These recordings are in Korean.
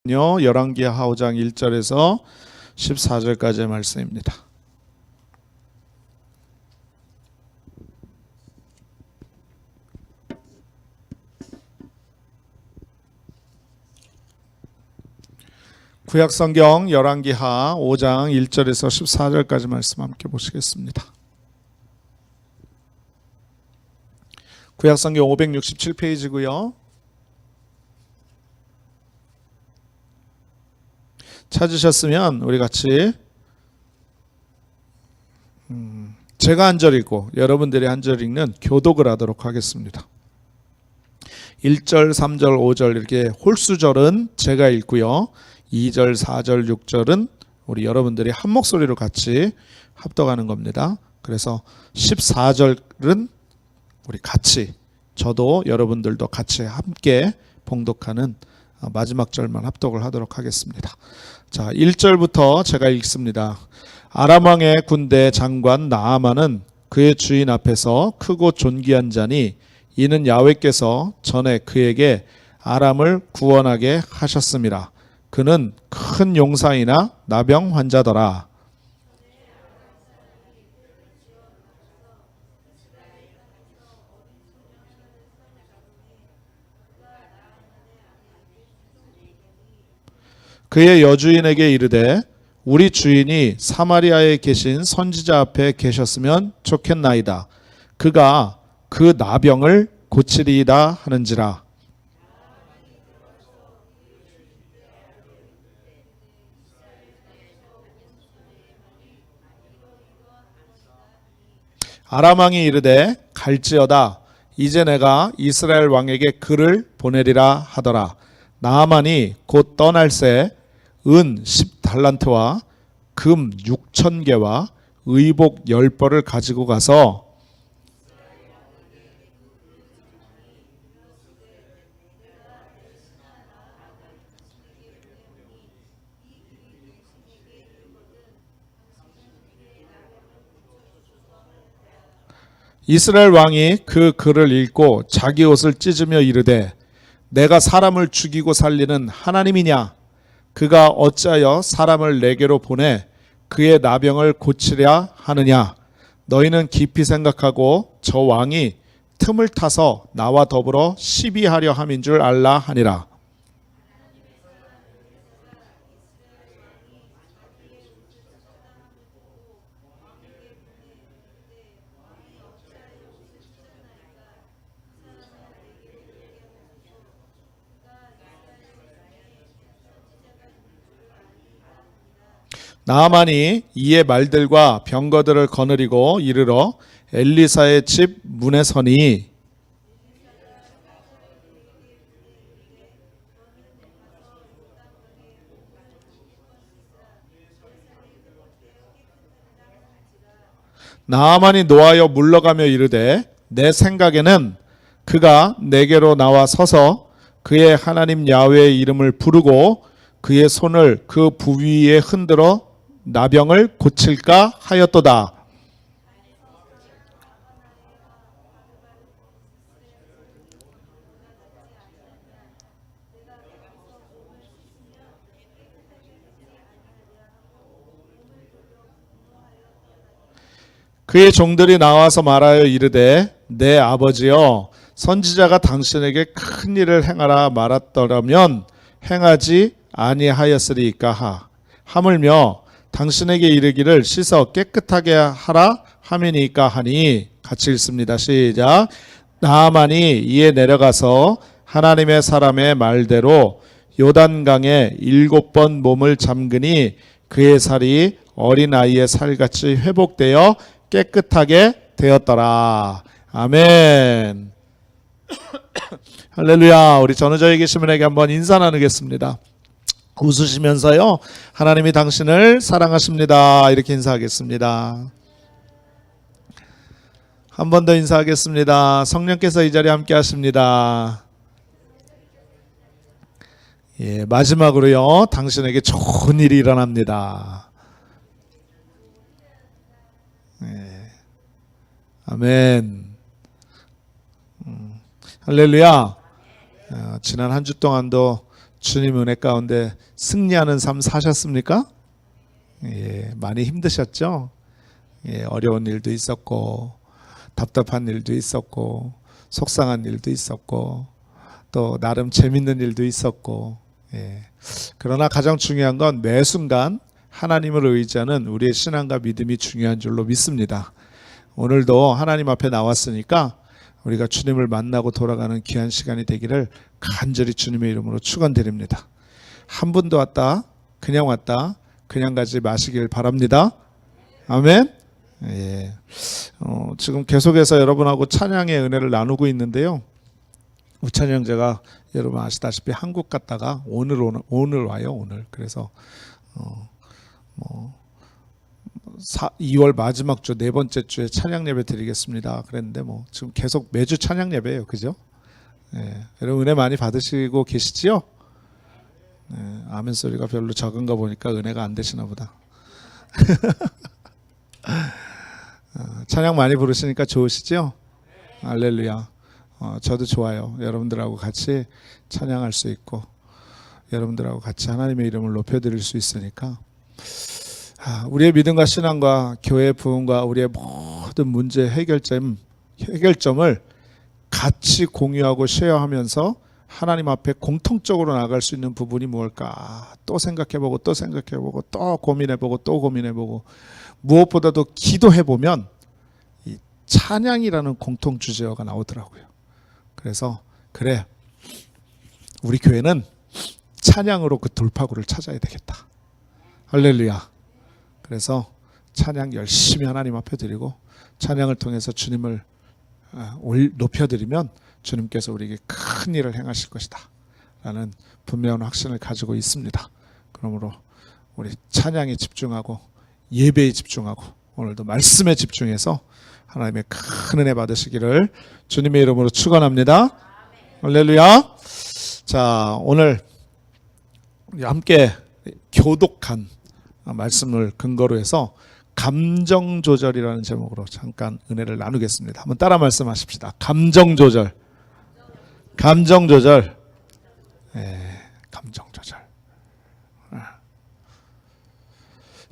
열왕기하 5장 1절에서 14절까지의 말씀입니다. 구약성경 열왕기하 5장 1절에서 14절까지 말씀 함께 보시겠습니다. 구약성경 567페이지고요. 찾으셨으면 우리 같이 제가 한 절 읽고 여러분들이 한 절 읽는 교독을 하도록 하겠습니다. 1절, 3절, 5절 이렇게 홀수절은 제가 읽고요. 2절, 4절, 6절은 우리 여러분들이 한 목소리로 같이 합독하는 겁니다. 그래서 14절은 우리 같이, 저도 여러분들도 같이 함께 봉독하는 마지막 절만 합독을 하도록 하겠습니다. 자, 1절부터 제가 읽습니다. 아람 왕의 군대 장관 나아만은 그의 주인 앞에서 크고 존귀한 자니 이는 야훼께서 전에 그에게 아람을 구원하게 하셨음이라. 그는 큰 용사이나 나병 환자더라. 그의 여주인에게 이르되 우리 주인이 사마리아에 계신 선지자 앞에 계셨으면 좋겠나이다. 그가 그 나병을 고치리이다 하는지라. 아람 왕이 이르되 갈지어다. 이제 내가 이스라엘 왕에게 글을 보내리라 하더라. 나아만이 곧 떠날새 은 10달란트와 금 6,000개와 의복 10벌을 가지고 가서 이스라엘 왕이 그 글을 읽고 자기 옷을 찢으며 이르되 내가 사람을 죽이고 살리는 하나님이냐? 그가 어찌하여 사람을 내게로 보내 그의 나병을 고치려 하느냐? 너희는 깊이 생각하고 저 왕이 틈을 타서 나와 더불어 시비하려 함인 줄 알라 하니라. 나아만이 이에 말들과 병거들을 거느리고 이르러 엘리사의 집 문에 서니 나아만이 노하여 물러가며 이르되 내 생각에는 그가 내게로 나와 서서 그의 하나님 야훼의 이름을 부르고 그의 손을 그 부위에 흔들어 나병을 고칠까 하였도다. 그의 종들이 나와서 말하여 이르되 내 아버지여 선지자가 당신에게 큰 일을 행하라 말았더라면 행하지 아니하였으리까 하물며 당신에게 이르기를 씻어 깨끗하게 하라 함이니까 하니 같이 읽습니다. 시작. 나아만이 이에 내려가서 하나님의 사람의 말대로 요단강에 7번 몸을 잠그니 그의 살이 어린아이의 살같이 회복되어 깨끗하게 되었더라. 아멘. 할렐루야. 우리 전우저에 계신 분에게 한번 인사 나누겠습니다. 웃으시면서요, 하나님이 당신을 사랑하십니다. 이렇게 인사하겠습니다. 한 번 더 인사하겠습니다. 성령께서 이 자리에 함께 하십니다. 예, 마지막으로요, 당신에게 좋은 일이 일어납니다. 예, 아멘. 할렐루야. 지난 한 주 동안도 주님 은혜 가운데 승리하는 삶 사셨습니까? 예, 많이 힘드셨죠? 예, 어려운 일도 있었고 답답한 일도 있었고 속상한 일도 있었고 또 나름 재밌는 일도 있었고 예. 그러나 가장 중요한 건 매 순간 하나님을 의지하는 우리의 신앙과 믿음이 중요한 줄로 믿습니다. 오늘도 하나님 앞에 나왔으니까 우리가 주님을 만나고 돌아가는 귀한 시간이 되기를 간절히 주님의 이름으로 축원드립니다. 한 분도 왔다 그냥 가지 마시길 바랍니다. 아멘. 예. 지금 계속해서 여러분하고 찬양의 은혜를 나누고 있는데요. 우찬이 형제가 여러분 아시다시피 한국 갔다가 오늘 와요. 오늘. 그래서 2월 마지막 주 네 번째 주에 찬양 예배 드리겠습니다. 그랬는데 지금 계속 매주 찬양 예배예요. 그죠? 예. 여러분 은혜 많이 받으시고 계시지요? 예. 아멘 소리가 별로 적은가 보니까 은혜가 안 되시나 보다. 찬양 많이 부르시니까 좋으시죠? 할렐루야. 저도 좋아요. 여러분들하고 같이 찬양할 수 있고 여러분들하고 같이 하나님의 이름을 높여드릴 수 있으니까 우리의 믿음과 신앙과 교회 부흥과 우리의 모든 문제 해결점을 같이 공유하고 쉐어하면서 하나님 앞에 공통적으로 나아갈 수 있는 부분이 무엇일까 또 생각해보고 또 고민해보고 무엇보다도 기도해보면 이 찬양이라는 공통주제어가 나오더라고요. 그래서 그래 우리 교회는 찬양으로 그 돌파구를 찾아야 되겠다. 할렐루야. 그래서 찬양 열심히 하나님 앞에 드리고 찬양을 통해서 주님을 높여드리면 주님께서 우리에게 큰 일을 행하실 것이다 라는 분명한 확신을 가지고 있습니다. 그러므로 우리 찬양에 집중하고 예배에 집중하고 오늘도 말씀에 집중해서 하나님의 큰 은혜 받으시기를 주님의 이름으로 축원합니다. 할렐루야. 자, 오늘 함께 교독한 말씀을 근거로 해서 감정 조절이라는 제목으로 잠깐 은혜를 나누겠습니다. 한번 따라 말씀하십시다. 감정 조절. 예, 감정 조절.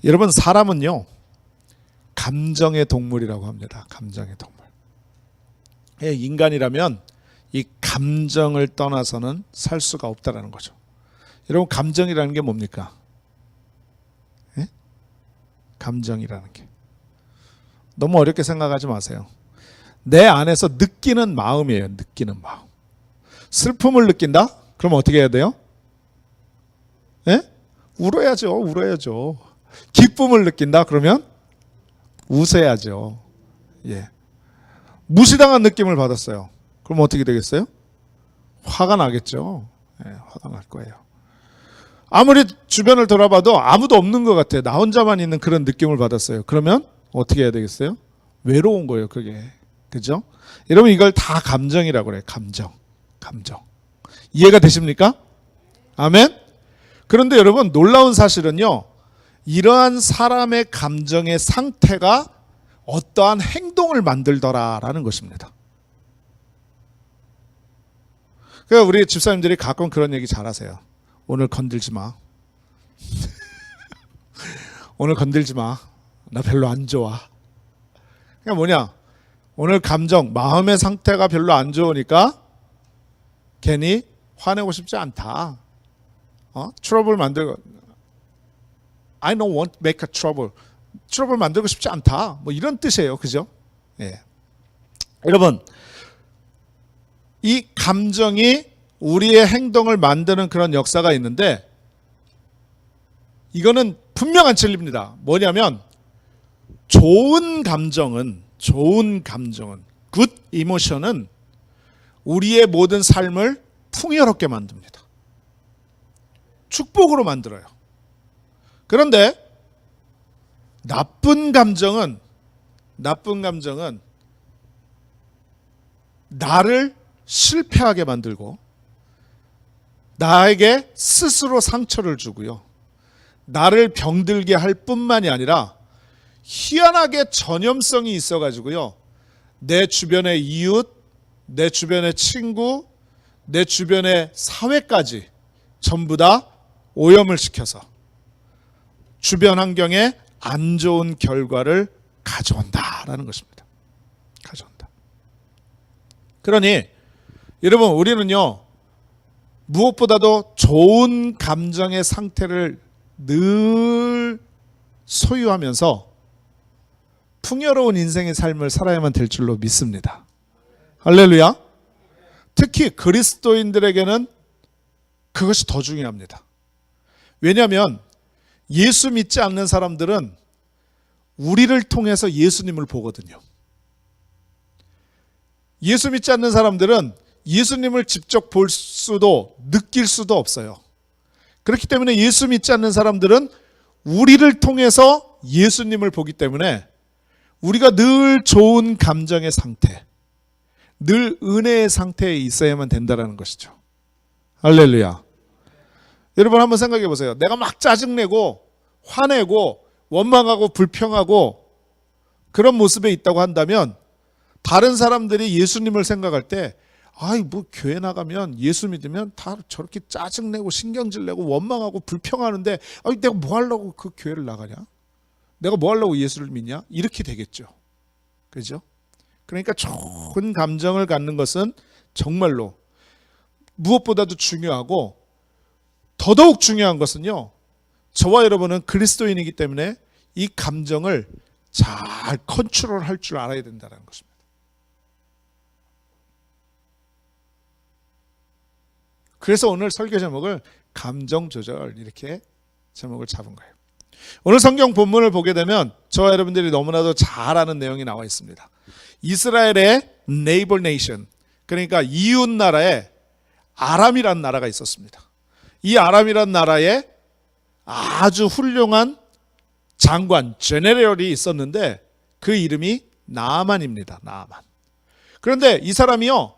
여러분 사람은요 감정의 동물이라고 합니다. 감정의 동물. 인간이라면 이 감정을 떠나서는 살 수가 없다라는 거죠. 여러분 감정이라는 게 뭡니까? 예? 감정이라는 게 너무 어렵게 생각하지 마세요. 내 안에서 느끼는 마음이에요. 느끼는 마음. 슬픔을 느낀다? 그럼 어떻게 해야 돼요? 예? 울어야죠. 기쁨을 느낀다? 그러면 웃어야죠. 예. 무시당한 느낌을 받았어요. 그럼 어떻게 되겠어요? 화가 나겠죠. 예, 화가 날 거예요. 아무리 주변을 돌아봐도 아무도 없는 것 같아요. 나 혼자만 있는 그런 느낌을 받았어요. 그러면 어떻게 해야 되겠어요? 외로운 거예요, 그게. 그죠? 여러분 이걸 다 감정이라고 그래요. 감정. 이해가 되십니까? 아멘? 그런데 여러분 놀라운 사실은요. 이러한 사람의 감정의 상태가 어떠한 행동을 만들더라라는 것입니다. 그러니까 우리 집사님들이 가끔 그런 얘기 잘하세요. 오늘 건들지 마. 오늘 건들지 마. 나 별로 안 좋아. 그러니까 뭐냐? 오늘 감정, 마음의 상태가 별로 안 좋으니까 괜히 화내고 싶지 않다. 트러블 만들고 I don't want to make a trouble. 트러블 만들고 싶지 않다. 뭐 이런 뜻이에요. 그죠? 예. 여러분, 이 감정이 우리의 행동을 만드는 그런 역사가 있는데 이거는 분명한 진리입니다. 뭐냐면 좋은 감정은 good emotion은 우리의 모든 삶을 풍요롭게 만듭니다. 축복으로 만들어요. 그런데 나쁜 감정은 나를 실패하게 만들고 나에게 스스로 상처를 주고요. 나를 병들게 할 뿐만이 아니라 희한하게 전염성이 있어가지고요. 내 주변의 이웃, 내 주변의 친구, 내 주변의 사회까지 전부 다 오염을 시켜서 주변 환경에 안 좋은 결과를 가져온다라는 것입니다. 가져온다. 그러니 여러분, 우리는요, 무엇보다도 좋은 감정의 상태를 늘 소유하면서 풍요로운 인생의 삶을 살아야만 될 줄로 믿습니다. 할렐루야. 특히 그리스도인들에게는 그것이 더 중요합니다. 왜냐하면 예수 믿지 않는 사람들은 우리를 통해서 예수님을 보거든요. 예수 믿지 않는 사람들은 예수님을 직접 볼 수도 느낄 수도 없어요. 그렇기 때문에 예수 믿지 않는 사람들은 우리를 통해서 예수님을 보기 때문에 우리가 늘 좋은 감정의 상태, 늘 은혜의 상태에 있어야만 된다는 것이죠. 할렐루야. 여러분 한번 생각해 보세요. 내가 막 짜증내고 화내고 원망하고 불평하고 그런 모습에 있다고 한다면 다른 사람들이 예수님을 생각할 때 아이 뭐 교회 나가면 예수 믿으면 다 저렇게 짜증내고 신경질 내고 원망하고 불평하는데 아이 내가 뭐 하려고 그 교회를 나가냐? 내가 뭐 하려고 예수를 믿냐? 이렇게 되겠죠. 그죠? 그러니까 좋은 감정을 갖는 것은 정말로 무엇보다도 중요하고 더더욱 중요한 것은요, 저와 여러분은 그리스도인이기 때문에 이 감정을 잘 컨트롤할 줄 알아야 된다는 것입니다. 그래서 오늘 설교 제목을 감정 조절 이렇게 제목을 잡은 거예요. 오늘 성경 본문을 보게 되면 저와 여러분들이 너무나도 잘 아는 내용이 나와 있습니다. 이스라엘의 네이버 네이션, 그러니까 이웃 나라에 아람이라는 나라가 있었습니다. 이 아람이라는 나라에 아주 훌륭한 장관, 제네럴이 있었는데 그 이름이 나아만입니다. 나아만. 그런데 이 사람이요,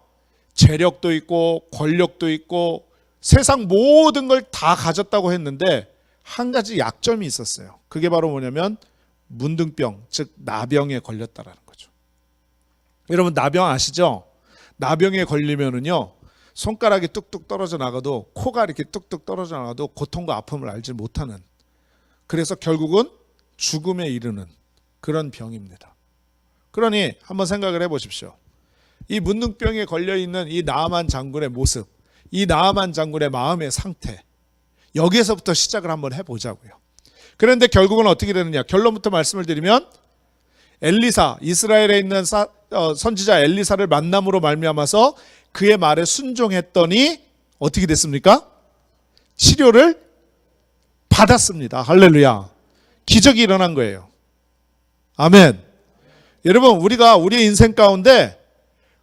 재력도 있고 권력도 있고 세상 모든 걸 다 가졌다고 했는데 한 가지 약점이 있었어요. 그게 바로 뭐냐면 문둥병, 즉 나병에 걸렸다라는 거죠. 여러분 나병 아시죠? 나병에 걸리면은요, 손가락이 뚝뚝 떨어져 나가도, 코가 이렇게 뚝뚝 떨어져 나가도 고통과 아픔을 알지 못하는, 그래서 결국은 죽음에 이르는 그런 병입니다. 그러니 한번 생각을 해보십시오. 이 문둥병에 걸려있는 이 나아만 장군의 모습, 이 나아만 장군의 마음의 상태, 여기에서부터 시작을 한번 해보자고요. 그런데 결국은 어떻게 되느냐, 결론부터 말씀을 드리면 엘리사, 이스라엘에 있는 선지자 엘리사를 만남으로 말미암아서 그의 말에 순종했더니 어떻게 됐습니까? 치료를 받았습니다. 할렐루야. 기적이 일어난 거예요. 아멘. 여러분, 우리가 우리의 인생 가운데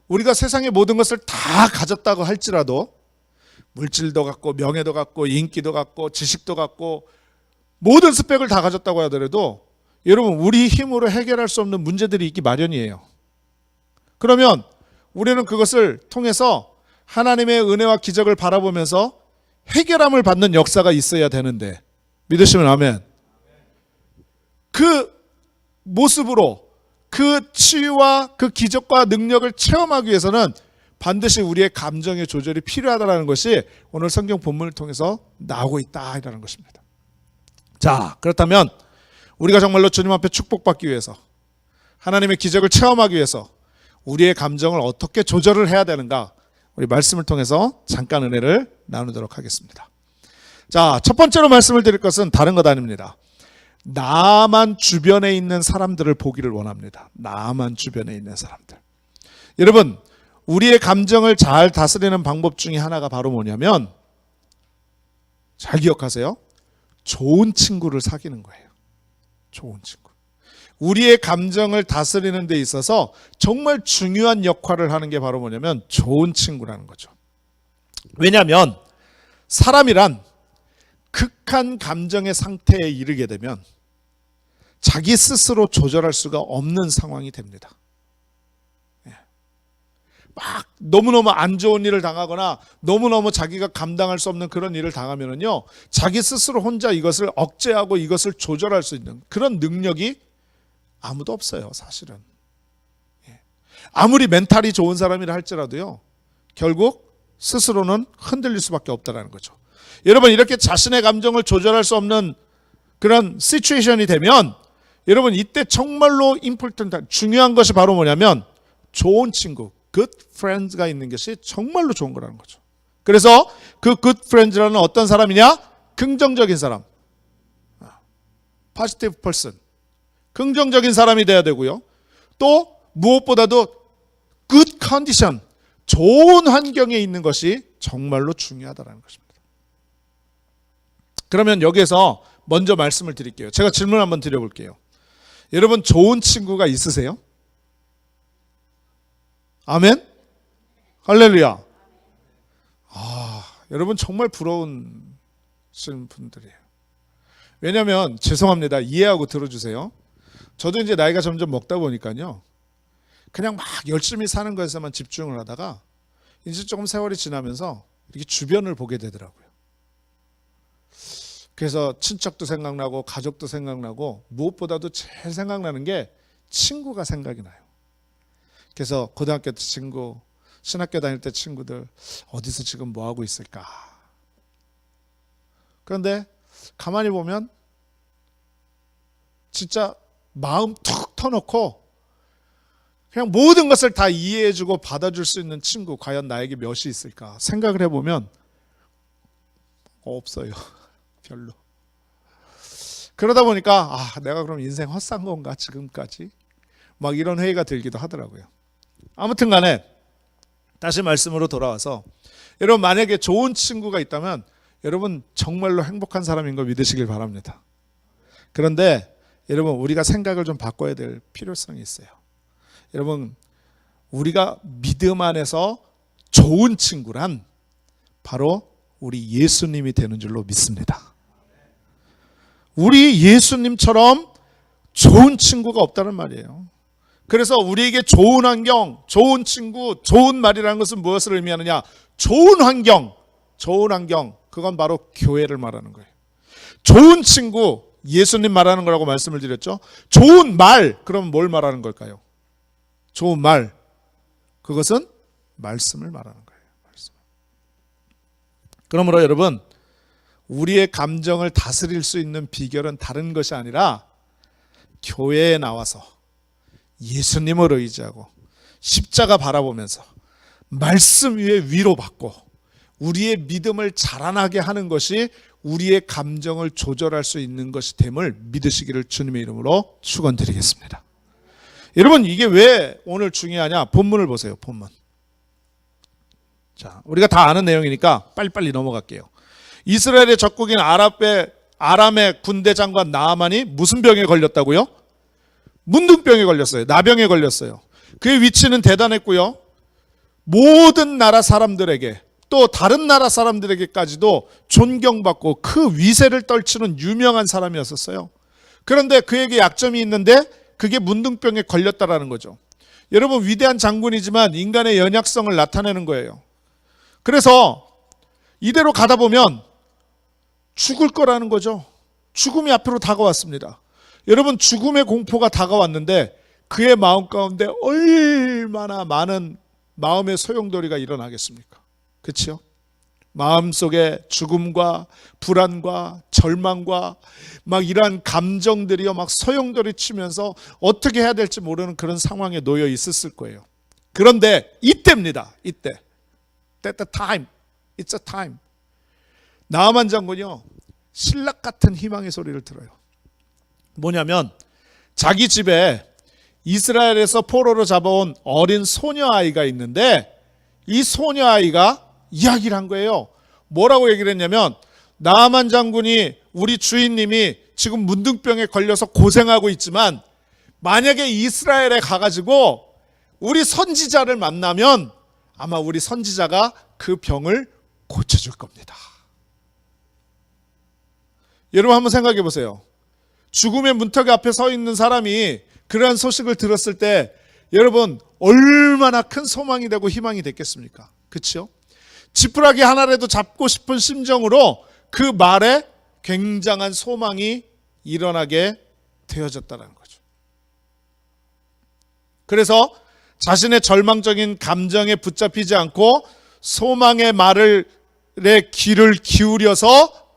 우리가 세상의 모든 것을 다 가졌다고 할지라도, 물질도 갖고 명예도 갖고 인기도 갖고 지식도 갖고 모든 스펙을 다 가졌다고 하더라도 여러분, 우리 힘으로 해결할 수 없는 문제들이 있기 마련이에요. 그러면 우리는 그것을 통해서 하나님의 은혜와 기적을 바라보면서 해결함을 받는 역사가 있어야 되는데, 믿으시면 아멘. 그 모습으로 그 치유와 그 기적과 능력을 체험하기 위해서는 반드시 우리의 감정의 조절이 필요하다는 것이 오늘 성경 본문을 통해서 나오고 있다라는 것입니다. 자, 그렇다면 우리가 정말로 주님 앞에 축복받기 위해서, 하나님의 기적을 체험하기 위해서 우리의 감정을 어떻게 조절을 해야 되는가, 우리 말씀을 통해서 잠깐 은혜를 나누도록 하겠습니다. 자, 첫 번째로 말씀을 드릴 것은 다른 것 아닙니다. 나만 주변에 있는 사람들을 보기를 원합니다. 나만 주변에 있는 사람들. 여러분, 우리의 감정을 잘 다스리는 방법 중에 하나가 바로 뭐냐면, 잘 기억하세요. 좋은 친구를 사귀는 거예요. 좋은 친구. 우리의 감정을 다스리는 데 있어서 정말 중요한 역할을 하는 게 바로 뭐냐면 좋은 친구라는 거죠. 왜냐하면 사람이란 극한 감정의 상태에 이르게 되면 자기 스스로 조절할 수가 없는 상황이 됩니다. 막 너무너무 안 좋은 일을 당하거나 너무너무 자기가 감당할 수 없는 그런 일을 당하면은요, 자기 스스로 혼자 이것을 억제하고 이것을 조절할 수 있는 그런 능력이 아무도 없어요, 사실은. 아무리 멘탈이 좋은 사람이라 할지라도요, 결국 스스로는 흔들릴 수밖에 없다는 거죠. 여러분 이렇게 자신의 감정을 조절할 수 없는 그런 시츄에이션이 되면 여러분 이때 정말로 임포턴트 중요한 것이 바로 뭐냐면 좋은 친구, good friends가 있는 것이 정말로 좋은 거라는 거죠. 그래서 그 good friends라는 어떤 사람이냐? 긍정적인 사람, positive person, 긍정적인 사람이 돼야 되고요. 또 무엇보다도 good condition, 좋은 환경에 있는 것이 정말로 중요하다는 것입니다. 그러면 여기에서 먼저 말씀을 드릴게요. 제가 질문 한번 드려볼게요. 여러분 좋은 친구가 있으세요? 아멘? 할렐루야. 여러분 정말 부러운 분들이에요. 왜냐하면 죄송합니다. 이해하고 들어주세요. 저도 이제 나이가 점점 먹다 보니까요. 그냥 막 열심히 사는 것에서만 집중을 하다가 이제 조금 세월이 지나면서 이렇게 주변을 보게 되더라고요. 그래서 친척도 생각나고 가족도 생각나고 무엇보다도 제일 생각나는 게 친구가 생각이 나요. 그래서 고등학교 때 친구, 신학교 다닐 때 친구들 어디서 지금 뭐하고 있을까? 그런데 가만히 보면 진짜 마음 툭 터놓고 그냥 모든 것을 다 이해해주고 받아줄 수 있는 친구 과연 나에게 몇이 있을까 생각을 해보면 없어요. 별로. 그러다 보니까 내가 그럼 인생 헛산 건가 지금까지? 막 이런 회의가 들기도 하더라고요. 아무튼 간에 다시 말씀으로 돌아와서 여러분 만약에 좋은 친구가 있다면 여러분 정말로 행복한 사람인 걸 믿으시길 바랍니다. 그런데 여러분 우리가 생각을 좀 바꿔야 될 필요성이 있어요. 여러분 우리가 믿음 안에서 좋은 친구란 바로 우리 예수님이 되는 줄로 믿습니다. 우리 예수님처럼 좋은 친구가 없다는 말이에요. 그래서 우리에게 좋은 환경, 좋은 친구, 좋은 말이라는 것은 무엇을 의미하느냐? 좋은 환경, 그건 바로 교회를 말하는 거예요. 좋은 친구, 예수님 말하는 거라고 말씀을 드렸죠. 좋은 말, 그럼 뭘 말하는 걸까요? 좋은 말, 그것은 말씀을 말하는 거예요. 말씀. 그러므로 여러분 우리의 감정을 다스릴 수 있는 비결은 다른 것이 아니라 교회에 나와서 예수님을 의지하고 십자가 바라보면서 말씀 위에 위로받고 우리의 믿음을 자라나게 하는 것이 우리의 감정을 조절할 수 있는 것이 됨을 믿으시기를 주님의 이름으로 축원드리겠습니다. 여러분 이게 왜 오늘 중요하냐? 본문을 보세요. 본문. 자, 우리가 다 아는 내용이니까 빨리빨리 넘어갈게요. 이스라엘의 적국인 아람의 군대 장관 나아만이 무슨 병에 걸렸다고요? 문둥병에 걸렸어요. 나병에 걸렸어요. 그의 위치는 대단했고요. 모든 나라 사람들에게 또 다른 나라 사람들에게까지도 존경받고 그 위세를 떨치는 유명한 사람이었었어요. 그런데 그에게 약점이 있는데 그게 문둥병에 걸렸다라는 거죠. 여러분 위대한 장군이지만 인간의 연약성을 나타내는 거예요. 그래서 이대로 가다 보면 죽을 거라는 거죠. 죽음이 앞으로 다가왔습니다. 여러분 죽음의 공포가 다가왔는데 그의 마음 가운데 얼마나 많은 마음의 소용돌이가 일어나겠습니까? 그렇죠? 마음속에 죽음과 불안과 절망과 막 이러한 감정들이요 막 소용돌이 치면서 어떻게 해야 될지 모르는 그런 상황에 놓여 있었을 거예요. 그런데 이때입니다. 이때. At the time. It's a time. 나아만 장군이요 신락 같은 희망의 소리를 들어요. 뭐냐면 자기 집에 이스라엘에서 포로로 잡아온 어린 소녀아이가 있는데 이 소녀아이가 이야기를 한 거예요. 뭐라고 얘기를 했냐면 나아만 장군이 우리 주인님이 지금 문둥병에 걸려서 고생하고 있지만 만약에 이스라엘에 가가지고 우리 선지자를 만나면 아마 우리 선지자가 그 병을 고쳐줄 겁니다. 여러분 한번 생각해 보세요. 죽음의 문턱 앞에 서 있는 사람이 그러한 소식을 들었을 때 여러분 얼마나 큰 소망이 되고 희망이 됐겠습니까? 그렇죠? 지푸라기 하나라도 잡고 싶은 심정으로 그 말에 굉장한 소망이 일어나게 되어졌다는 거죠. 그래서 자신의 절망적인 감정에 붙잡히지 않고 소망의 말을 귀를 기울여서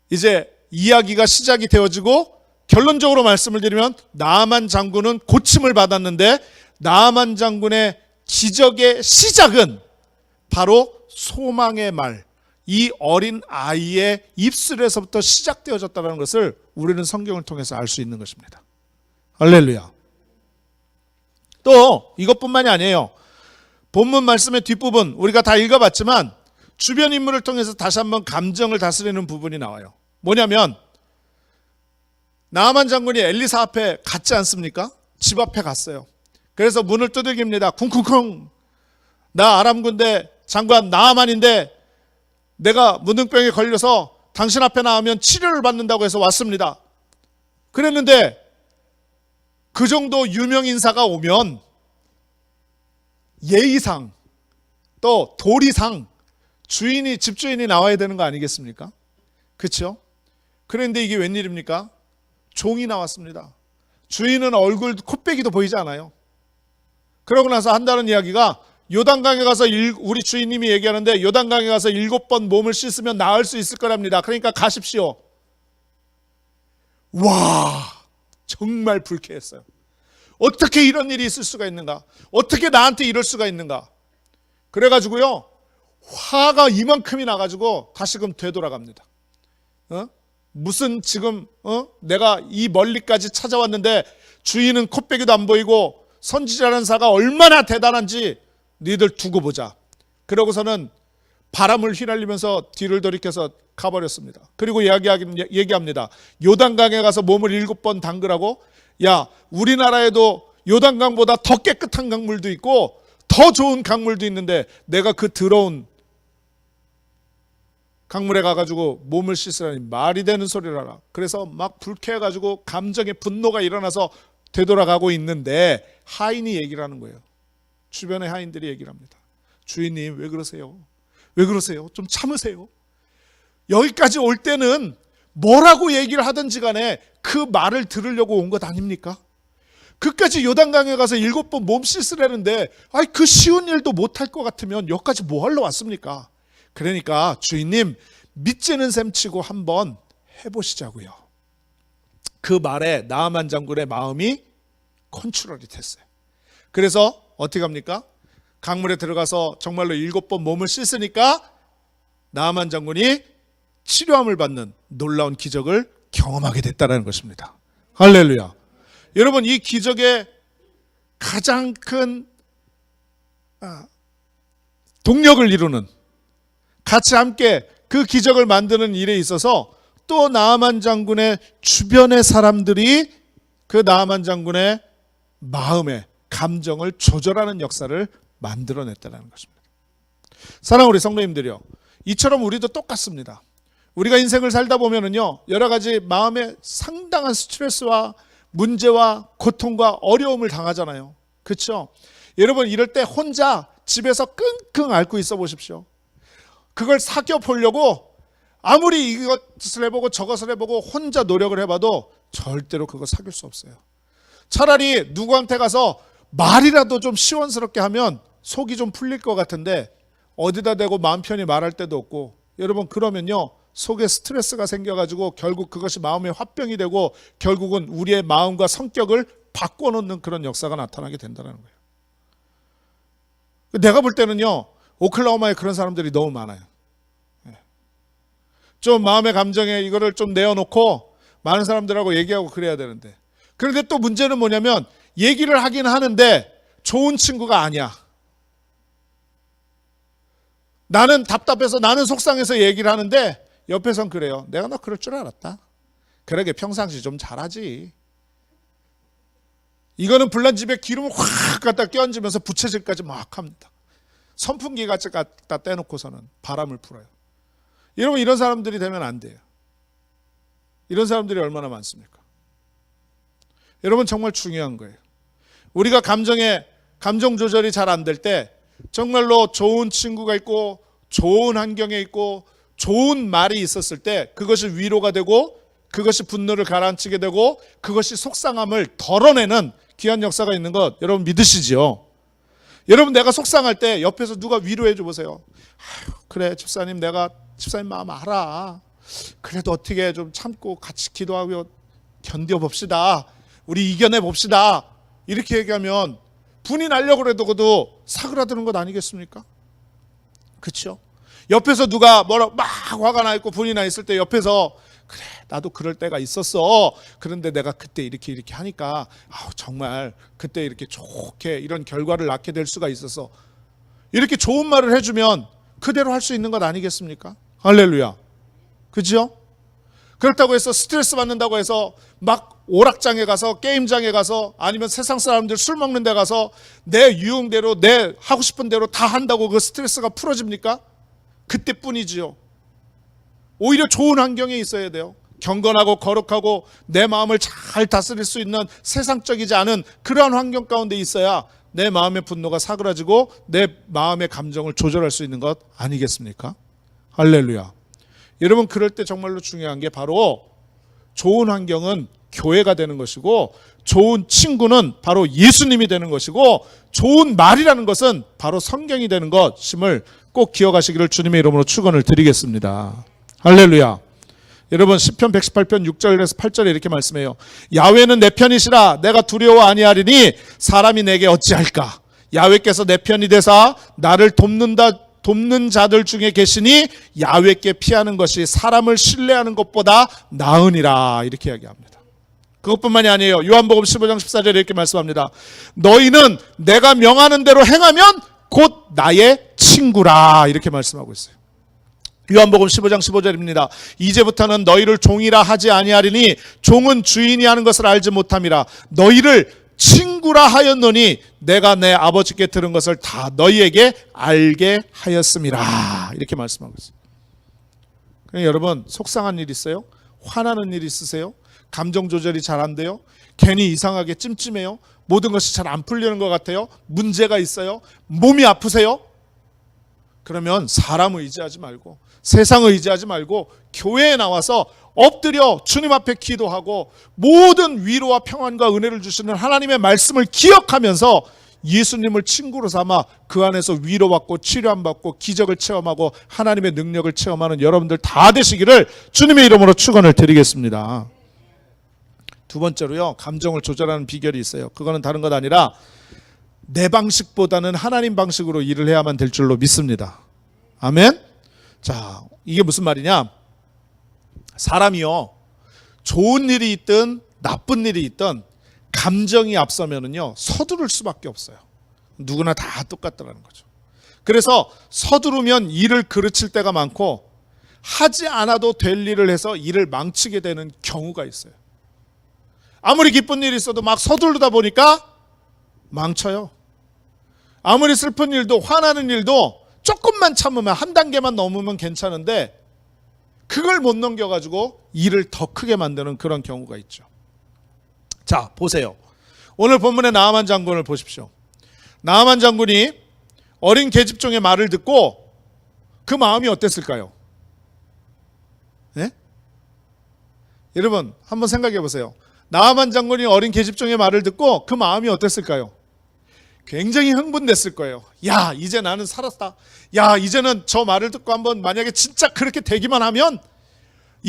이제 이야기가 시작이 되어지고, 결론적으로 말씀을 드리면 나아만 장군은 고침을 받았는데, 나아만 장군의 기적의 시작은 바로 소망의 말, 이 어린 아이의 입술에서부터 시작되어졌다는 것을 우리는 성경을 통해서 알 수 있는 것입니다. 할렐루야. 또 이것뿐만이 아니에요. 본문 말씀의 뒷부분 우리가 다 읽어봤지만 주변 인물을 통해서 다시 한번 감정을 다스리는 부분이 나와요. 뭐냐면 나아만 장군이 엘리사 앞에 갔지 않습니까? 집 앞에 갔어요. 그래서 문을 두들깁니다. 쿵쿵쿵. 나 아람 군대 장관 나아만인데 내가 문둥병에 걸려서 당신 앞에 나오면 치료를 받는다고 해서 왔습니다. 그랬는데 그 정도 유명 인사가 오면 예의상 또 도리상 주인이, 집주인이 나와야 되는 거 아니겠습니까? 그렇죠? 그런데 이게 웬일입니까? 종이 나왔습니다. 주인은 얼굴, 코빼기도 보이지 않아요. 그러고 나서 한다는 이야기가 요단강에 가서 우리 주인님이 얘기하는데 요단강에 가서 7번 몸을 씻으면 나을 수 있을 거랍니다. 그러니까 가십시오. 와, 정말 불쾌했어요. 어떻게 이런 일이 있을 수가 있는가? 어떻게 나한테 이럴 수가 있는가? 그래가지고요, 화가 이만큼이 나가지고 다시금 되돌아갑니다. 무슨 지금 내가 이 멀리까지 찾아왔는데 주인은 코빼기도 안 보이고 선지자라는 사가 얼마나 대단한지 너희들 두고 보자. 그러고서는 바람을 휘날리면서 뒤를 돌이켜서 가버렸습니다. 그리고 얘기합니다. 요단강에 가서 몸을 7번 담그라고? 야, 우리나라에도 요단강보다 더 깨끗한 강물도 있고 더 좋은 강물도 있는데 내가 그 더러운 강물에 가가지고 몸을 씻으라니 말이 되는 소리라라. 그래서 막 불쾌해가지고 감정의 분노가 일어나서 되돌아가고 있는데 하인이 얘기를 하는 거예요. 주변의 하인들이 얘기를 합니다. 주인님, 왜 그러세요? 왜 그러세요? 좀 참으세요. 여기까지 올 때는 뭐라고 얘기를 하든지 간에 그 말을 들으려고 온 것 아닙니까? 그까지 요단강에 가서 7번 몸 씻으라는데 그 쉬운 일도 못할 것 같으면 여기까지 뭐 하러 왔습니까? 그러니까 주인님, 믿지는 셈치고 한번 해보시자고요. 그 말에 나아만 장군의 마음이 컨트롤이 됐어요. 그래서 어떻게 합니까? 강물에 들어가서 정말로 7번 몸을 씻으니까 나아만 장군이 치료함을 받는 놀라운 기적을 경험하게 됐다는 것입니다. 할렐루야. 여러분, 이 기적의 가장 큰 동력을 이루는, 같이 함께 그 기적을 만드는 일에 있어서 또 나아만 장군의 주변의 사람들이 그 나아만 장군의 마음의 감정을 조절하는 역사를 만들어냈다는 것입니다. 사랑하는 우리 성도님들이요, 이처럼 우리도 똑같습니다. 우리가 인생을 살다 보면은요, 여러 가지 마음에 상당한 스트레스와 문제와 고통과 어려움을 당하잖아요. 그렇죠? 여러분, 이럴 때 혼자 집에서 끙끙 앓고 있어 보십시오. 그걸 사겨 보려고 아무리 이것을 해보고 저것을 해보고 혼자 노력을 해봐도 절대로 그거 사귈 수 없어요. 차라리 누구한테 가서 말이라도 좀 시원스럽게 하면 속이 좀 풀릴 것 같은데 어디다 대고 마음 편히 말할 데도 없고, 여러분, 그러면요 속에 스트레스가 생겨가지고 결국 그것이 마음의 화병이 되고 결국은 우리의 마음과 성격을 바꿔놓는 그런 역사가 나타나게 된다는 거예요. 내가 볼 때는요, 오클라호마에 그런 사람들이 너무 많아요. 좀 마음의 감정에 이거를 좀 내어놓고 많은 사람들하고 얘기하고 그래야 되는데, 그런데 또 문제는 뭐냐면 얘기를 하긴 하는데 좋은 친구가 아니야. 나는 답답해서, 나는 속상해서 얘기를 하는데 옆에선 그래요. 내가 너 그럴 줄 알았다. 그러게 평상시 좀 잘하지. 이거는 불난집에 기름을 확 갖다 끼얹으면서 부채질까지 막 합니다. 선풍기 같이 갖다 떼놓고서는 바람을 풀어요. 여러분, 이런 사람들이 되면 안 돼요. 이런 사람들이 얼마나 많습니까? 여러분, 정말 중요한 거예요. 우리가 감정 조절이 잘 안 될 때 정말로 좋은 친구가 있고 좋은 환경에 있고 좋은 말이 있었을 때 그것이 위로가 되고 그것이 분노를 가라앉히게 되고 그것이 속상함을 덜어내는 귀한 역사가 있는 것 여러분 믿으시지요? 여러분, 내가 속상할 때 옆에서 누가 위로해 줘 보세요. 아유, 그래 집사님, 내가 집사님 마음 알아. 그래도 어떻게 좀 참고 같이 기도하고 견뎌봅시다. 우리 이겨내 봅시다. 이렇게 얘기하면 분이 나려고 그래도 사그라드는 것 아니겠습니까? 그렇죠? 옆에서 누가 뭐라고 막 화가 나 있고 분이 나 있을 때 옆에서 그래 나도 그럴 때가 있었어. 그런데 내가 그때 이렇게 하니까 정말 그때 이렇게 좋게 이런 결과를 낳게 될 수가 있어서, 이렇게 좋은 말을 해주면 그대로 할 수 있는 것 아니겠습니까? 할렐루야. 그죠? 그렇다고 해서 스트레스 받는다고 해서 막 오락장에 가서 게임장에 가서 아니면 세상 사람들 술 먹는 데 가서 내 유흥대로 내 하고 싶은 대로 다 한다고 그 스트레스가 풀어집니까? 그때뿐이지요. 오히려 좋은 환경에 있어야 돼요. 경건하고 거룩하고 내 마음을 잘 다스릴 수 있는 세상적이지 않은 그러한 환경 가운데 있어야 내 마음의 분노가 사그라지고 내 마음의 감정을 조절할 수 있는 것 아니겠습니까? 할렐루야. 여러분, 그럴 때 정말로 중요한 게 바로 좋은 환경은 교회가 되는 것이고, 좋은 친구는 바로 예수님이 되는 것이고, 좋은 말이라는 것은 바로 성경이 되는 것임을 꼭 기억하시기를 주님의 이름으로 축원을 드리겠습니다. 할렐루야. 여러분, 시편 118편 6절에서 8절에 이렇게 말씀해요. 야훼는 내 편이시라 내가 두려워 아니하리니 사람이 내게 어찌할까. 야훼께서 내 편이 되사 나를 돕는 자들 중에 계시니 야훼께 피하는 것이 사람을 신뢰하는 것보다 나으니라. 이렇게 이야기합니다. 그것뿐만이 아니에요. 요한복음 15장 14절에 이렇게 말씀합니다. 너희는 내가 명하는 대로 행하면 곧 나의 친구라. 이렇게 말씀하고 있어요. 요한복음 15장 15절입니다. 이제부터는 너희를 종이라 하지 아니하리니 종은 주인이 하는 것을 알지 못함이라. 너희를 친구라 하였노니 내가 내 아버지께 들은 것을 다 너희에게 알게 하였음이라. 이렇게 말씀하고 있어요. 그러니까 여러분, 속상한 일 있어요? 화나는 일 있으세요? 감정 조절이 잘 안 돼요? 괜히 이상하게 찜찜해요? 모든 것이 잘 안 풀리는 것 같아요? 문제가 있어요? 몸이 아프세요? 그러면 사람 의지하지 말고 세상 의지하지 말고 교회에 나와서 엎드려 주님 앞에 기도하고 모든 위로와 평안과 은혜를 주시는 하나님의 말씀을 기억하면서 예수님을 친구로 삼아 그 안에서 위로받고 치료받고 기적을 체험하고 하나님의 능력을 체험하는 여러분들 다 되시기를 주님의 이름으로 축원을 드리겠습니다. 두 번째로요, 감정을 조절하는 비결이 있어요. 그거는 다른 것 아니라 내 방식보다는 하나님 방식으로 일을 해야만 될 줄로 믿습니다. 아멘. 자, 이게 무슨 말이냐? 사람이요, 좋은 일이 있든 나쁜 일이 있든 감정이 앞서면은요 서두를 수밖에 없어요. 누구나 다 똑같더라는 거죠. 그래서 서두르면 일을 그르칠 때가 많고 하지 않아도 될 일을 해서 일을 망치게 되는 경우가 있어요. 아무리 기쁜 일이 있어도 막 서두르다 보니까 망쳐요. 아무리 슬픈 일도 화나는 일도 조금만 참으면 한 단계만 넘으면 괜찮은데 그걸 못 넘겨가지고 일을 더 크게 만드는 그런 경우가 있죠. 자, 보세요. 오늘 본문의 나아만 장군을 보십시오. 나아만 장군이 어린 계집종의 말을 듣고 그 마음이 어땠을까요? 네? 여러분 한번 생각해 보세요. 나아만 장군이 어린 계집종의 말을 듣고 그 마음이 어땠을까요? 굉장히 흥분됐을 거예요. 야, 이제 나는 살았다. 야, 이제는 저 말을 듣고 한번 만약에 진짜 그렇게 되기만 하면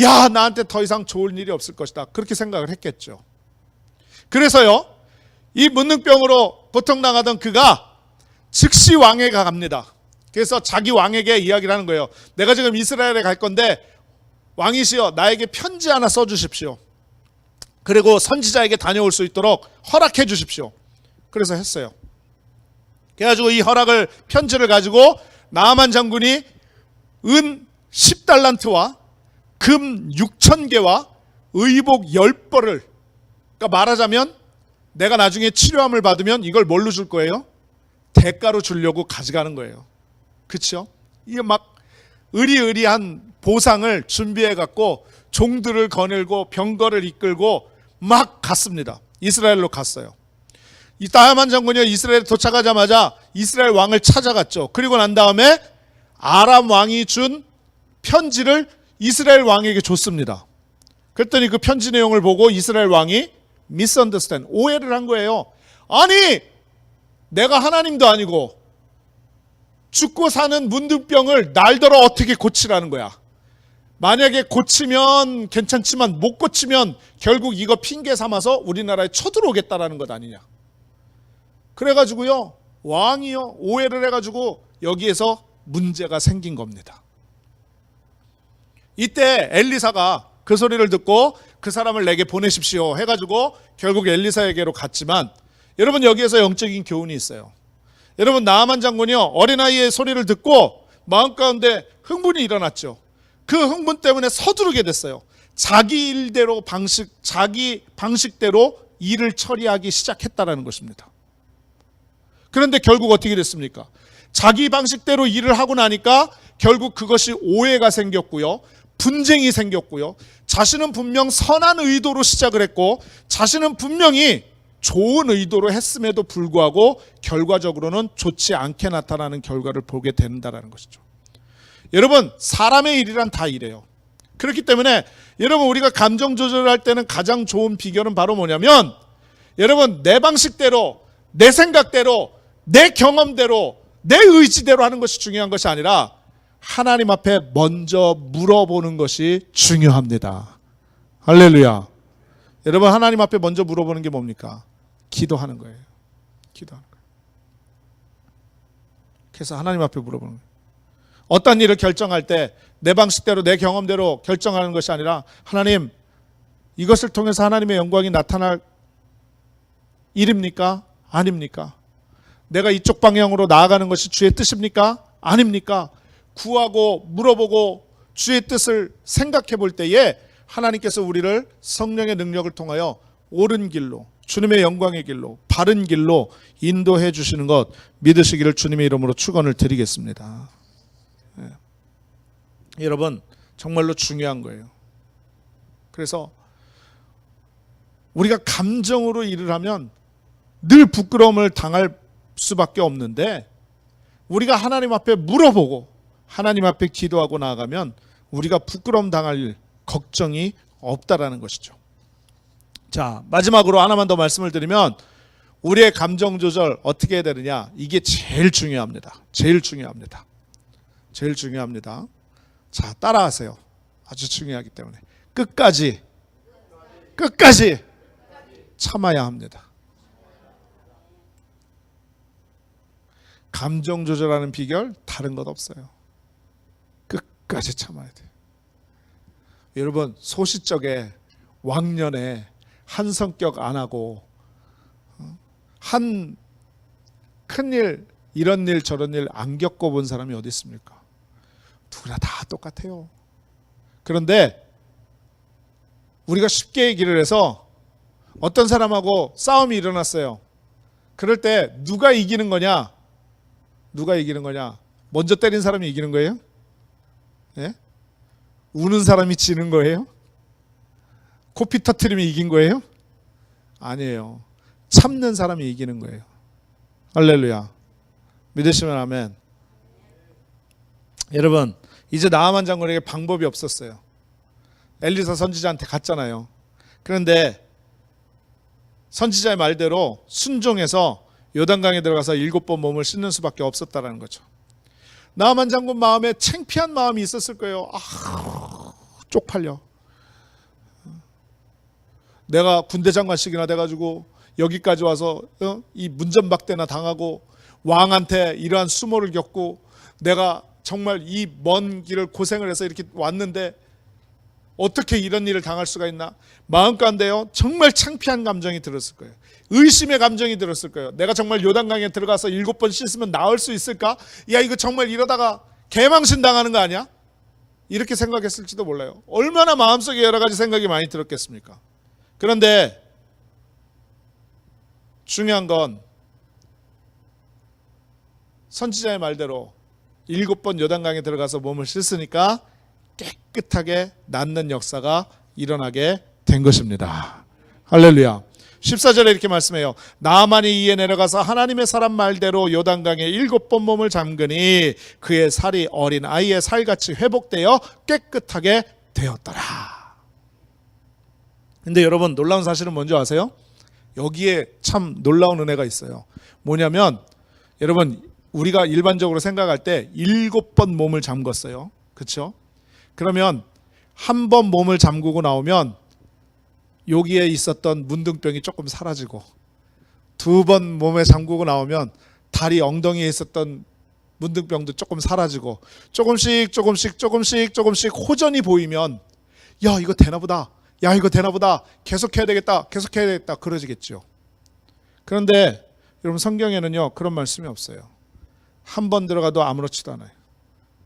야, 나한테 더 이상 좋을 일이 없을 것이다. 그렇게 생각을 했겠죠. 그래서요, 이 문능병으로 고통당하던 그가 즉시 왕에게 갑니다. 그래서 자기 왕에게 이야기를 하는 거예요. 내가 지금 이스라엘에 갈 건데 왕이시여 나에게 편지 하나 써주십시오. 그리고 선지자에게 다녀올 수 있도록 허락해 주십시오. 그래서 했어요. 그래가지고 이 허락을 편지를 가지고 나아만 장군이 은 10달란트와 금 6,000개와 의복 10벌을, 그러니까 말하자면 내가 나중에 치료함을 받으면 이걸 뭘로 줄 거예요? 대가로 주려고 가져가는 거예요. 그렇죠? 이게 막 의리의리한 보상을 준비해 갖고 종들을 거닐고 병거를 이끌고 막 갔습니다. 이스라엘로 갔어요. 이 나아만 장군이 이스라엘에 도착하자마자 이스라엘 왕을 찾아갔죠. 그리고 난 다음에 아람 왕이 준 편지를 이스라엘 왕에게 줬습니다. 그랬더니 그 편지 내용을 보고 이스라엘 왕이 misunderstand, 오해를 한 거예요. 아니, 내가 하나님도 아니고 죽고 사는 문둥병을 날더러 어떻게 고치라는 거야. 만약에 고치면 괜찮지만 못 고치면 결국 이거 핑계 삼아서 우리나라에 쳐들어오겠다라는 것 아니냐. 그래가지고요, 왕이요 오해를 해가지고 여기에서 문제가 생긴 겁니다. 이때 엘리사가 그 소리를 듣고 그 사람을 내게 보내십시오 해가지고 결국 엘리사에게로 갔지만, 여러분 여기에서 영적인 교훈이 있어요. 여러분 나아만 장군이요, 어린아이의 소리를 듣고 마음 가운데 흥분이 일어났죠. 그 흥분 때문에 서두르게 됐어요. 자기 일대로 자기 방식대로 일을 처리하기 시작했다라는 것입니다. 그런데 결국 어떻게 됐습니까? 자기 방식대로 일을 하고 나니까 결국 그것이 오해가 생겼고요, 분쟁이 생겼고요, 자신은 분명 선한 의도로 시작을 했고 자신은 분명히 좋은 의도로 했음에도 불구하고 결과적으로는 좋지 않게 나타나는 결과를 보게 된다는 것이죠. 여러분 사람의 일이란 다 이래요. 그렇기 때문에 여러분 우리가 감정 조절할 때는 가장 좋은 비결은 바로 뭐냐면, 여러분 내 방식대로, 내 생각대로, 내 경험대로, 내 의지대로 하는 것이 중요한 것이 아니라 하나님 앞에 먼저 물어보는 것이 중요합니다. 할렐루야. 여러분 하나님 앞에 먼저 물어보는 게 뭡니까? 기도하는 거예요. 기도하는 거예요. 그래서 하나님 앞에 물어보는 거예요. 어떤 일을 결정할 때 내 방식대로 내 경험대로 결정하는 것이 아니라, 하나님 이것을 통해서 하나님의 영광이 나타날 일입니까? 아닙니까? 내가 이쪽 방향으로 나아가는 것이 주의 뜻입니까? 아닙니까? 구하고 물어보고 주의 뜻을 생각해 볼 때에 하나님께서 우리를 성령의 능력을 통하여 옳은 길로, 주님의 영광의 길로, 바른 길로 인도해 주시는 것 믿으시기를 주님의 이름으로 축원을 드리겠습니다. 여러분 정말로 중요한 거예요. 그래서 우리가 감정으로 일을 하면 늘 부끄러움을 당할 수밖에 없는데, 우리가 하나님 앞에 물어보고 하나님 앞에 기도하고 나아가면 우리가 부끄러움 당할 일, 걱정이 없다라는 것이죠. 자, 마지막으로 하나만 더 말씀을 드리면, 우리의 감정 조절 어떻게 해야 되느냐, 이게 제일 중요합니다. 제일 중요합니다. 제일 중요합니다. 자, 따라하세요. 아주 중요하기 때문에 끝까지 참아야 합니다. 감정 조절하는 비결 다른 것 없어요. 끝까지 참아야 돼요. 여러분 소시적에 왕년에 한 성격 안 하고 한 큰일, 이런 일 저런 일 안 겪어본 사람이 어디 있습니까? 누구나 다 똑같아요. 그런데 우리가 쉽게 얘기를 해서 어떤 사람하고 싸움이 일어났어요. 그럴 때 누가 이기는 거냐? 누가 이기는 거냐? 먼저 때린 사람이 이기는 거예요? 예? 우는 사람이 지는 거예요? 코피 터트리면 이긴 거예요? 아니에요. 참는 사람이 이기는 거예요. 할렐루야. 믿으시면 아멘. 여러분 이제 나아만 장군에게 방법이 없었어요. 엘리사 선지자한테 갔잖아요. 그런데 선지자의 말대로 순종해서 요단강에 들어가서 7번 몸을 씻는 수밖에 없었다는 거죠. 나아만 장군 마음에 창피한 마음이 있었을 거예요. 쪽팔려. 내가 군대 장관식이나 돼가지고 여기까지 와서 이 문전박대나 당하고 왕한테 이러한 수모를 겪고 내가 정말 이 먼 길을 고생을 해서 이렇게 왔는데 어떻게 이런 일을 당할 수가 있나? 마음 가운데요 정말 창피한 감정이 들었을 거예요. 의심의 감정이 들었을 거예요. 내가 정말 요단강에 들어가서 7번 씻으면 나을 수 있을까? 야 이거 정말 이러다가 개망신 당하는 거 아니야? 이렇게 생각했을지도 몰라요. 얼마나 마음속에 여러 가지 생각이 많이 들었겠습니까? 그런데 중요한 건 선지자의 말대로 7번 요단강에 들어가서 몸을 씻으니까 깨끗하게 낫는 역사가 일어나게 된 것입니다. 할렐루야. 14절에 이렇게 말씀해요. 나아만이 이에 내려가서 하나님의 사람 말대로 요단강에 7번 몸을 잠그니 그의 살이 어린 아이의 살같이 회복되어 깨끗하게 되었더라. 근데 여러분 놀라운 사실은 뭔지 아세요? 여기에 참 놀라운 은혜가 있어요. 뭐냐면 여러분 우리가 일반적으로 생각할 때 7번 몸을 잠궜어요. 그렇죠? 그러면 한 번 몸을 잠그고 나오면 여기에 있었던 문둥병이 조금 사라지고, 2번 몸에 잠그고 나오면 다리 엉덩이에 있었던 문둥병도 조금 사라지고, 조금씩 호전이 보이면 야 이거 되나보다, 야 이거 되나보다, 계속해야 되겠다 그러지겠죠. 그런데 여러분 성경에는요 그런 말씀이 없어요. 한 번 들어가도 아무렇지도 않아요.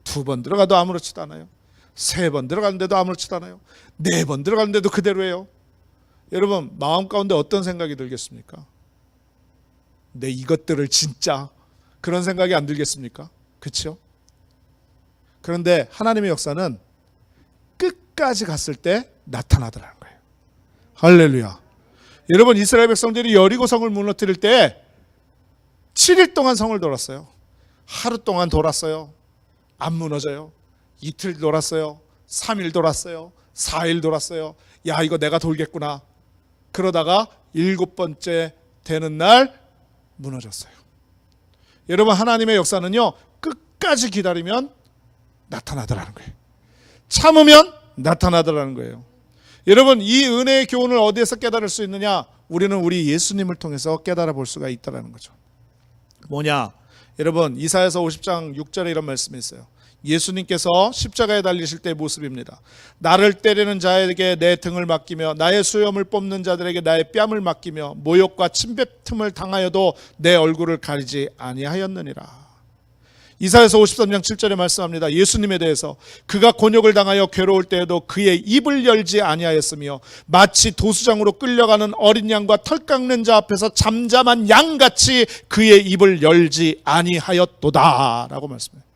2번 들어가도 아무렇지도 않아요. 3번 들어가는데도 아무렇지도 않아요. 4번 들어가는데도 그대로예요. 여러분 마음 가운데 어떤 생각이 들겠습니까? 내 이것들을 진짜, 그런 생각이 안 들겠습니까? 그렇죠? 그런데 하나님의 역사는 끝까지 갔을 때 나타나더라는 거예요. 할렐루야. 여러분 이스라엘 백성들이 여리고 성을 무너뜨릴 때 7일 동안 성을 돌았어요. 하루 동안 돌았어요. 안 무너져요. 이틀 돌았어요. 3일 돌았어요. 4일 돌았어요. 야 이거 내가 돌겠구나. 그러다가 7번째 되는 날 무너졌어요. 여러분 하나님의 역사는요 끝까지 기다리면 나타나더라는 거예요. 참으면 나타나더라는 거예요. 여러분 이 은혜의 교훈을 어디에서 깨달을 수 있느냐? 우리는 우리 예수님을 통해서 깨달아 볼 수가 있다는 거죠. 뭐냐? 여러분 이사야서 50장 6절에 이런 말씀이 있어요. 예수님께서 십자가에 달리실 때의 모습입니다. 나를 때리는 자에게 내 등을 맡기며 나의 수염을 뽑는 자들에게 나의 뺨을 맡기며 모욕과 침뱉음을 당하여도 내 얼굴을 가리지 아니하였느니라. 이사야서 53장 7절에 말씀합니다. 예수님에 대해서 그가 곤욕을 당하여 괴로울 때에도 그의 입을 열지 아니하였으며 마치 도수장으로 끌려가는 어린 양과 털 깎는 자 앞에서 잠잠한 양같이 그의 입을 열지 아니하였도다 라고 말씀해요.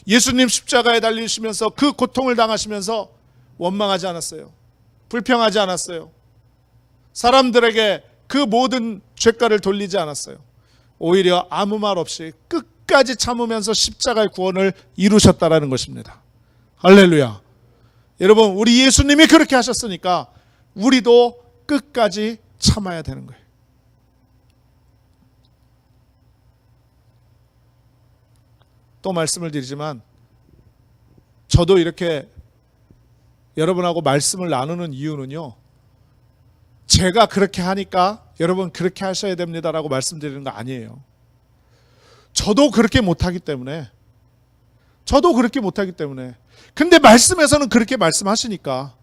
예수님 십자가에 달리시면서 그 고통을 당하시면서 원망하지 않았어요. 불평하지 않았어요. 사람들에게 그 모든 죄가를 돌리지 않았어요. 오히려 아무 말 없이 끝까지 참으면서 십자가의 구원을 이루셨다라는 것입니다. 할렐루야. 여러분 우리 예수님이 그렇게 하셨으니까 우리도 끝까지 참아야 되는 거예요. 또 말씀을 드리지만 저도 이렇게 여러분하고 말씀을 나누는 이유는요, 제가 그렇게 하니까 여러분 그렇게 하셔야 됩니다라고 말씀드리는 거 아니에요. 저도 그렇게 못하기 때문에, 근데 말씀에서는 그렇게 말씀하시니까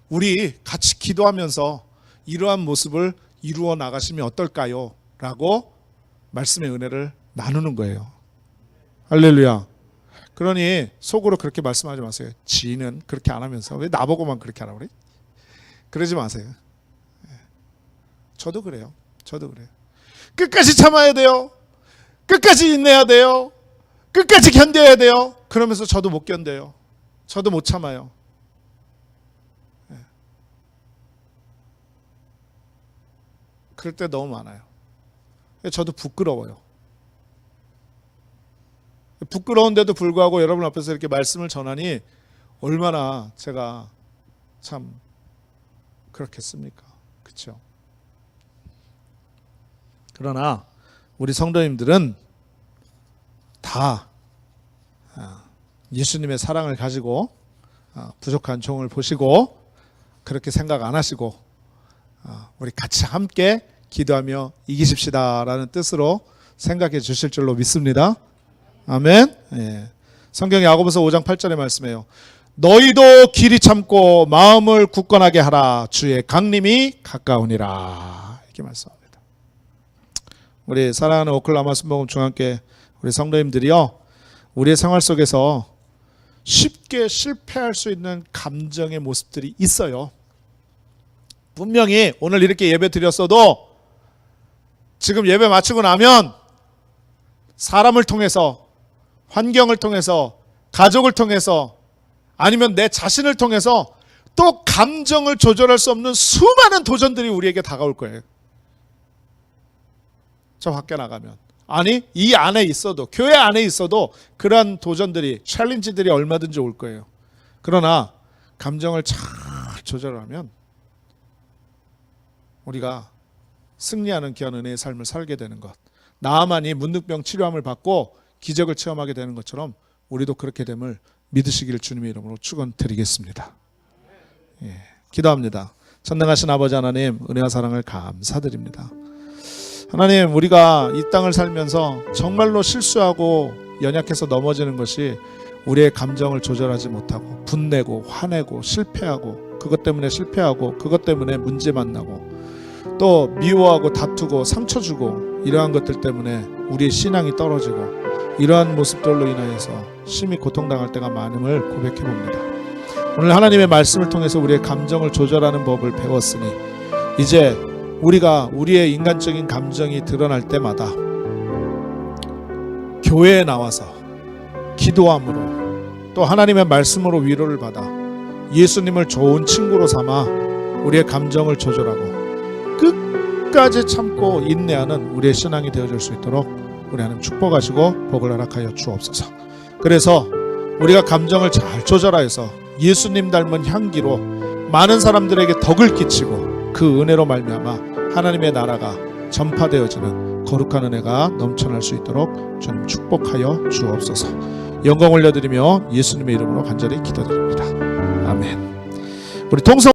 우리 같이 기도하면서 이러한 모습을 이루어 나가시면 어떨까요? 라고 말씀의 은혜를 나누는 거예요. 할렐루야. 그러니 속으로 그렇게 말씀하지 마세요. 지는 그렇게 안 하면서 왜 나보고만 그렇게 하라고 그래? 그러지 마세요. 저도 그래요. 끝까지 참아야 돼요. 끝까지 인내해야 돼요. 끝까지 견뎌야 돼요. 그러면서 저도 못 견뎌요. 저도 못 참아요. 그럴 때 너무 많아요. 저도 부끄러워요. 부끄러운데도 불구하고 여러분 앞에서 이렇게 말씀을 전하니 얼마나 제가 참 그렇겠습니까? 그렇죠? 그러나 우리 성도님들은 다 예수님의 사랑을 가지고 부족한 종을 보시고 그렇게 생각 안 하시고 우리 같이 함께 기도하며 이기십시다라는 뜻으로 생각해 주실 줄로 믿습니다. 아멘. 예. 성경 야고보서 5장 8절에 말씀해요. 너희도 길이 참고 마음을 굳건하게 하라. 주의 강림이 가까우니라. 이렇게 말씀합니다. 우리 사랑하는 오클라호마 순복음 중앙교회 우리 성도님들이요, 우리의 생활 속에서 쉽게 실패할 수 있는 감정의 모습들이 있어요. 분명히 오늘 이렇게 예배 드렸어도 지금 예배 마치고 나면 사람을 통해서, 환경을 통해서, 가족을 통해서, 아니면 내 자신을 통해서 또 감정을 조절할 수 없는 수많은 도전들이 우리에게 다가올 거예요. 저 밖에 나가면, 아니 이 안에 있어도, 교회 안에 있어도 그러한 도전들이, 챌린지들이 얼마든지 올 거예요. 그러나 감정을 잘 조절하면 우리가 승리하는 귀한 은혜의 삶을 살게 되는 것. 나아만이 문둥병 치료함을 받고 기적을 체험하게 되는 것처럼 우리도 그렇게 됨을 믿으시길 주님의 이름으로 축원드리겠습니다. 예, 기도합니다. 전능하신 아버지 하나님, 은혜와 사랑을 감사드립니다. 하나님, 우리가 이 땅을 살면서 정말로 실수하고 연약해서 넘어지는 것이 우리의 감정을 조절하지 못하고 분내고 화내고 실패하고 그것 때문에 실패하고 그것 때문에 문제 만나고 또 미워하고 다투고 상처 주고 이러한 것들 때문에 우리의 신앙이 떨어지고 이러한 모습들로 인하여서 심히 고통당할 때가 많음을 고백해 봅니다. 오늘 하나님의 말씀을 통해서 우리의 감정을 조절하는 법을 배웠으니 이제 우리가 우리의 인간적인 감정이 드러날 때마다 교회에 나와서 기도함으로 또 하나님의 말씀으로 위로를 받아 예수님을 좋은 친구로 삼아 우리의 감정을 조절하고 끝까지 참고 인내하는 우리의 신앙이 되어줄 수 있도록 우리 하나님 축복하시고 복을 허락하여 주옵소서. 그래서 우리가 감정을 잘 조절하여서 예수님 닮은 향기로 많은 사람들에게 덕을 끼치고 그 은혜로 말미암아 하나님의 나라가 전파되어지는 거룩한 은혜가 넘쳐날 수 있도록 주님 축복하여 주옵소서. 영광 올려드리며 예수님의 이름으로 간절히 기도드립니다. 아멘. 우리 동성